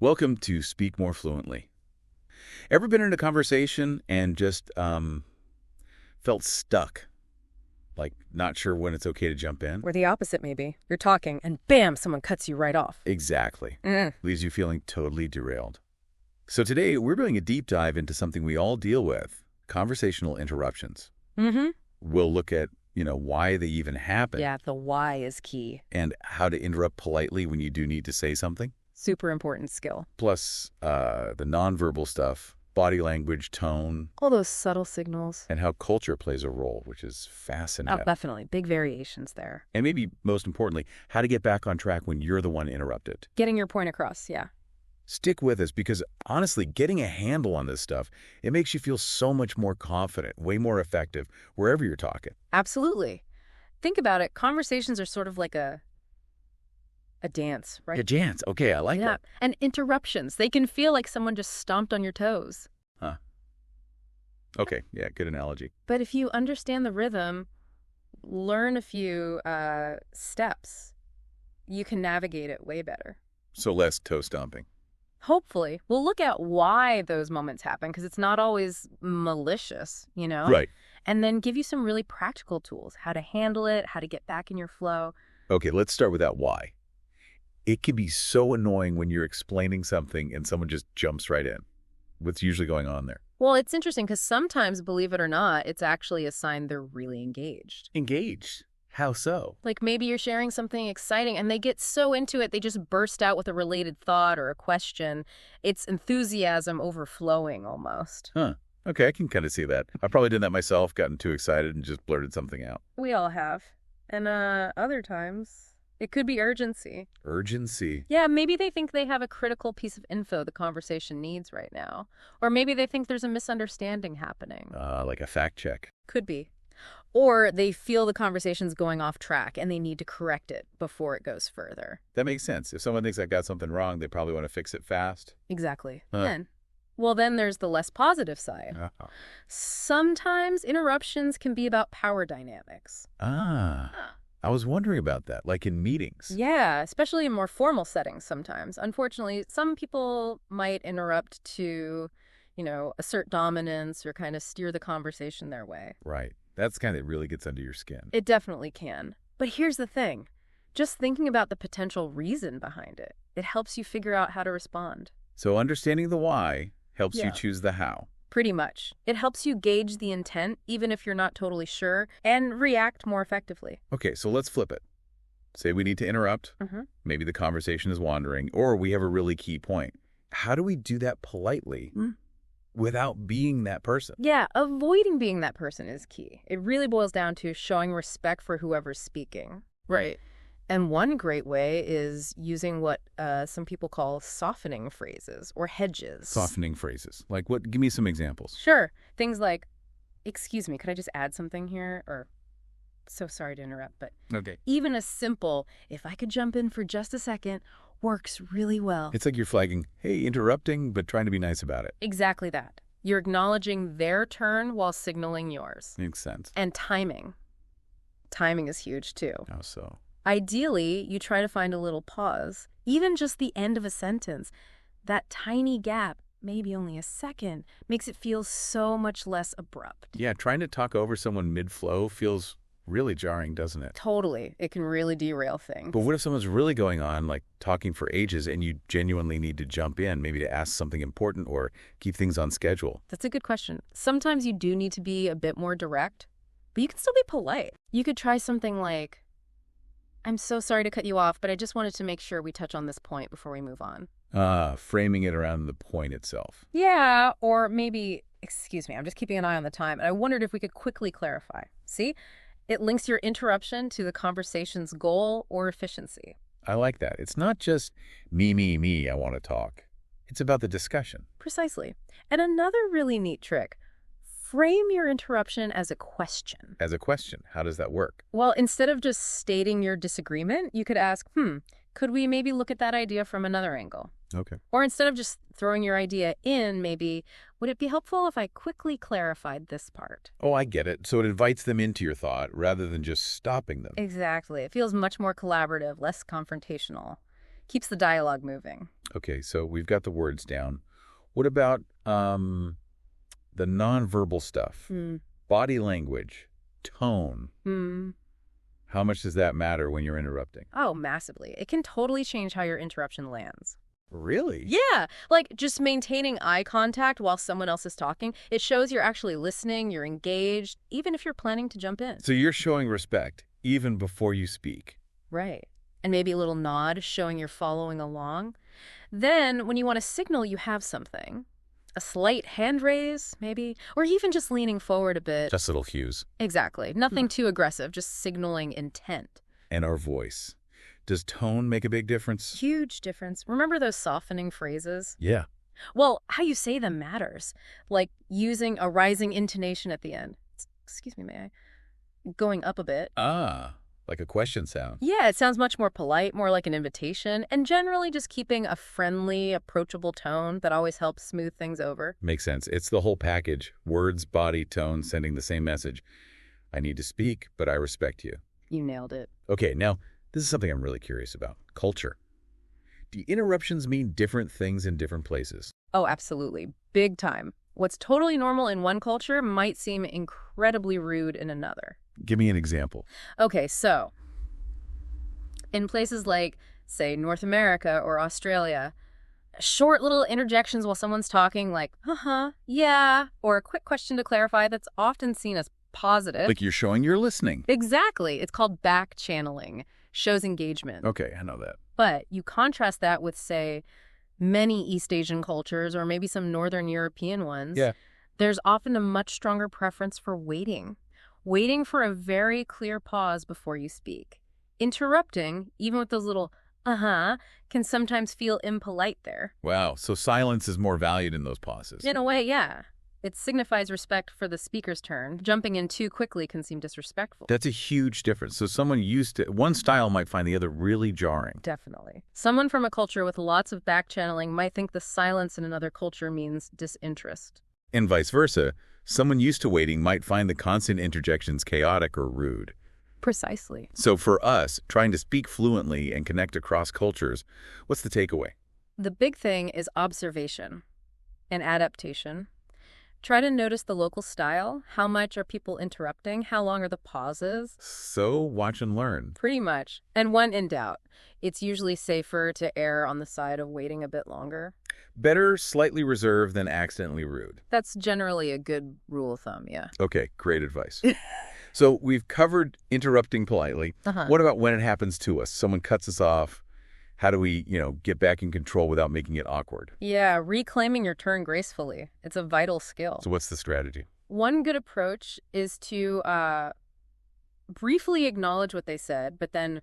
Welcome to Speak More Fluently. Ever been in a conversation and just felt stuck? Like not sure when it's okay to jump in? Or the opposite, maybe. You're talking, and bam, someone cuts you right off. Exactly. Leaves you feeling totally derailed. So today, we're doing a deep dive into something we all deal with, conversational interruptions. We'll look at, why they even happen. Yeah, the why is key. And how to interrupt politely when you do need to say something. Super important skill. Plus, the nonverbal stuff, body language, tone. All those subtle signals. And how culture plays a role, which is fascinating. Oh, definitely. Big variations there. And maybe most importantly, how to get back on track when you're the one interrupted. Getting your point across, yeah. Stick with us because, honestly, getting a handle on this stuff, it makes you feel so much more confident, way more effective, wherever you're talking. Absolutely. Think about it. Conversations are sort of like a dance, right? A dance. Okay, I like that. And interruptions. They can feel like someone just stomped on your toes. Huh. Okay, yeah, good analogy. But if you understand the rhythm, learn a few steps, you can navigate it way better. So less toe stomping. Hopefully. We'll look at why those moments happen, because it's not always malicious, Right. And then give you some really practical tools, how to handle it, how to get back in your flow. Okay, let's start with that why. It can be so annoying when you're explaining something and someone just jumps right in. What's usually going on there? Well, it's interesting because sometimes, believe it or not, it's actually a sign they're really engaged. Engaged? How so? Like maybe you're sharing something exciting and they get so into it, they just burst out with a related thought or a question. It's enthusiasm overflowing almost. Huh. Okay, I can kind of see that. I probably did that myself, gotten too excited and just blurted something out. We all have. And other times, it could be urgency. Urgency? Yeah, maybe they think they have a critical piece of info the conversation needs right now. Or maybe they think there's a misunderstanding happening. Like a fact check. Could be. Or they feel the conversation's going off track and they need to correct it before it goes further. That makes sense. If someone thinks I got something wrong, they probably want to fix it fast. Exactly. Huh. Then there's the less positive side. Uh-oh. Sometimes interruptions can be about power dynamics. I was wondering about that, like in meetings. Yeah, especially in more formal settings sometimes. Unfortunately, some people might interrupt to, assert dominance or kind of steer the conversation their way. Right. That's kind of really gets under your skin. It definitely can. But here's the thing. Just thinking about the potential reason behind it, it helps you figure out how to respond. So understanding the why helps you Yeah. choose the how. Pretty much. It helps you gauge the intent, even if you're not totally sure, and react more effectively. Okay, so let's flip it. Say we need to interrupt. Maybe the conversation is wandering, or we have a really key point. How do we do that politely without being that person? Yeah, avoiding being that person is key. It really boils down to showing respect for whoever's speaking. Right. And one great way is using what some people call softening phrases or hedges. Softening phrases. Like what? Give me some examples. Sure. Things like, excuse me, could I just add something here? Or, so sorry to interrupt, but Okay. even a simple, if I could jump in for just a second, works really well. It's like you're flagging, hey, interrupting, but trying to be nice about it. Exactly that. You're acknowledging their turn while signaling yours. Makes sense. And timing. Timing is huge, too. How so? Ideally, you try to find a little pause, even just the end of a sentence. That tiny gap, maybe only a second, makes it feel so much less abrupt. Yeah, trying to talk over someone mid-flow feels really jarring, doesn't it? Totally. It can really derail things. But what if someone's really going on, like talking for ages, and you genuinely need to jump in, maybe to ask something important or keep things on schedule? That's a good question. Sometimes you do need to be a bit more direct, but you can still be polite. You could try something like, I'm so sorry to cut you off, but I just wanted to make sure we touch on this point before we move on. Framing it around the point itself. Yeah, or maybe, excuse me, I'm just keeping an eye on the time, and I wondered if we could quickly clarify. See? It links your interruption to the conversation's goal or efficiency. I like that. It's not just me, I want to talk. It's about the discussion. Precisely. And another really neat trick, frame your interruption as a question. As a question, how does that work? Well, instead of just stating your disagreement, you could ask, could we maybe look at that idea from another angle? Okay. Or instead of just throwing your idea in, maybe, would it be helpful if I quickly clarified this part? Oh, I get it. So it invites them into your thought rather than just stopping them. Exactly. It feels much more collaborative, less confrontational. Keeps the dialogue moving. Okay, so we've got the words down. What about the nonverbal stuff? Body language, tone. How much does that matter when you're interrupting? Oh, massively. It can totally change how your interruption lands. Really? Yeah, like just maintaining eye contact while someone else is talking. It shows you're actually listening, you're engaged, even if you're planning to jump in. So you're showing respect even before you speak. Right. And maybe a little nod showing you're following along. Then, when you want to signal you have something, a slight hand raise, maybe, or even just leaning forward a bit. Just little cues. Exactly. Nothing too aggressive, just signaling intent. And our voice. Does tone make a big difference? Huge difference. Remember those softening phrases? Yeah. Well, how you say them matters. Like using a rising intonation at the end. Excuse me, may I? Going up a bit. Ah, like a question sound. Yeah, it sounds much more polite, more like an invitation, and generally just keeping a friendly, approachable tone that always helps smooth things over. Makes sense. It's the whole package. Words, body, tone, sending the same message. I need to speak, but I respect you. You nailed it. Okay, now, this is something I'm really curious about. Culture. Do interruptions mean different things in different places? Oh, absolutely. Big time. What's totally normal in one culture might seem incredibly rude in another. Give me an example. Okay, so in places like, say, North America or Australia, short little interjections while someone's talking like, yeah, or a quick question to clarify that's often seen as positive. Like you're showing you're listening. Exactly. It's called back channeling. Shows engagement. Okay, I know that. But you contrast that with, say, many East Asian cultures or maybe some Northern European ones. Yeah. There's often a much stronger preference for waiting. Waiting for a very clear pause before you speak. Interrupting, even with those little can sometimes feel impolite there. Wow, so silence is more valued in those pauses. In a way, yeah. It signifies respect for the speaker's turn. Jumping in too quickly can seem disrespectful. That's a huge difference. So someone used to, one style might find the other really jarring. Definitely. Someone from a culture with lots of back channeling might think the silence in another culture means disinterest. And vice versa, someone used to waiting might find the constant interjections chaotic or rude. Precisely. So for us, trying to speak fluently and connect across cultures, what's the takeaway? The big thing is observation and adaptation. Try to notice the local style. How much are people interrupting? How long are the pauses? So watch and learn. Pretty much. And when in doubt, it's usually safer to err on the side of waiting a bit longer. Better slightly reserved than accidentally rude. That's generally a good rule of thumb, yeah. Okay, great advice. So we've covered interrupting politely. What about when it happens to us? Someone cuts us off. How do we, get back in control without making it awkward? Yeah, reclaiming your turn gracefully. It's a vital skill. So what's the strategy? One good approach is to briefly acknowledge what they said, but then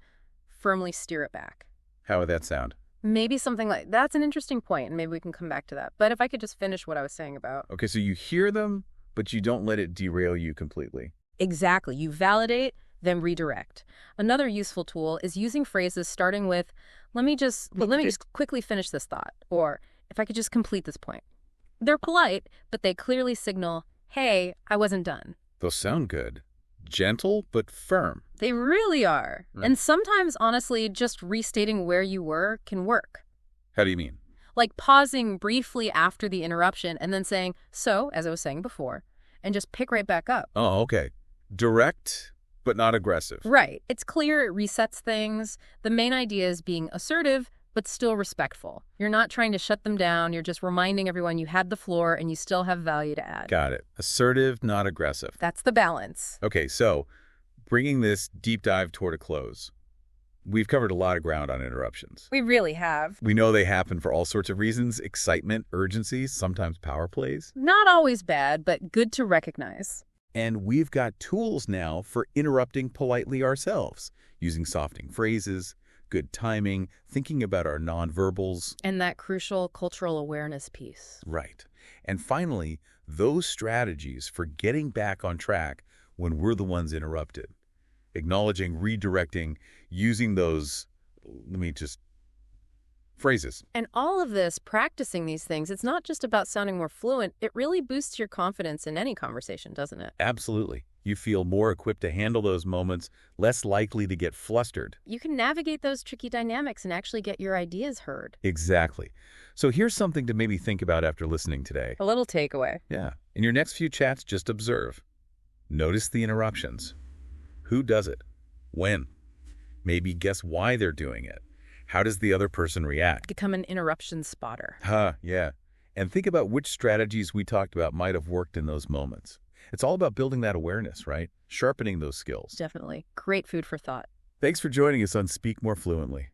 firmly steer it back. How would that sound? Maybe something like, that's an interesting point, and maybe we can come back to that. But if I could just finish what I was saying about... Okay, so you hear them, but you don't let it derail you completely. Exactly. You validate, then redirect. Another useful tool is using phrases starting with, let me just quickly finish this thought, or if I could just complete this point. They're polite, but they clearly signal, hey, I wasn't done. Those sound good. Gentle, but firm. They really are. Right. And sometimes, honestly, just restating where you were can work. How do you mean? Like pausing briefly after the interruption and then saying, so, as I was saying before, and just pick right back up. Oh, okay. Direct, but not aggressive. Right. It's clear, it resets things. The main idea is being assertive, but still respectful. You're not trying to shut them down. You're just reminding everyone you had the floor and you still have value to add. Got it. Assertive, not aggressive. That's the balance. Okay, so bringing this deep dive toward a close, we've covered a lot of ground on interruptions. We really have. We know they happen for all sorts of reasons: excitement, urgency, sometimes power plays. Not always bad, but good to recognize. And we've got tools now for interrupting politely ourselves, using softening phrases, good timing, thinking about our nonverbals. And that crucial cultural awareness piece. Right. And finally, those strategies for getting back on track when we're the ones interrupted. Acknowledging, redirecting, using those, phrases. And all of this, practicing these things, it's not just about sounding more fluent. It really boosts your confidence in any conversation, doesn't it? Absolutely. You feel more equipped to handle those moments, less likely to get flustered. You can navigate those tricky dynamics and actually get your ideas heard. Exactly. So here's something to maybe think about after listening today. A little takeaway. Yeah. In your next few chats, just observe. Notice the interruptions. Who does it? When? Maybe guess why they're doing it. How does the other person react? Become an interruption spotter. Yeah. And think about which strategies we talked about might have worked in those moments. It's all about building that awareness, right? Sharpening those skills. Definitely. Great food for thought. Thanks for joining us on Speak More Fluently.